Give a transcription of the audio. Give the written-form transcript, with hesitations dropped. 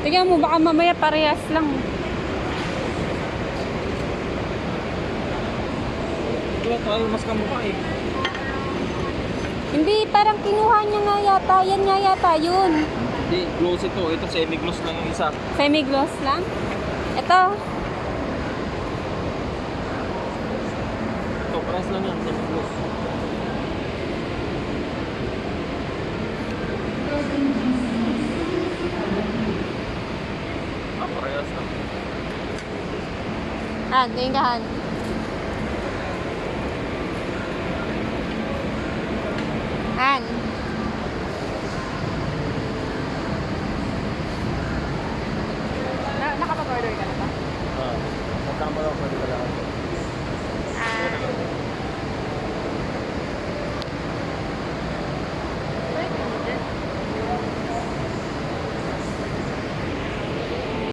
Tingnan mo, baka mamaya parehas lang. Wala tayo mas kamukha eh. Hindi, parang kinuha niya nga yata. Yan nga yata yun. Hindi, gloss ito. Ito semi-gloss lang yung isa. Semi-gloss lang. Ito. Ito, price lang yan, semi-gloss. Parehas lang. Ah, tingnan.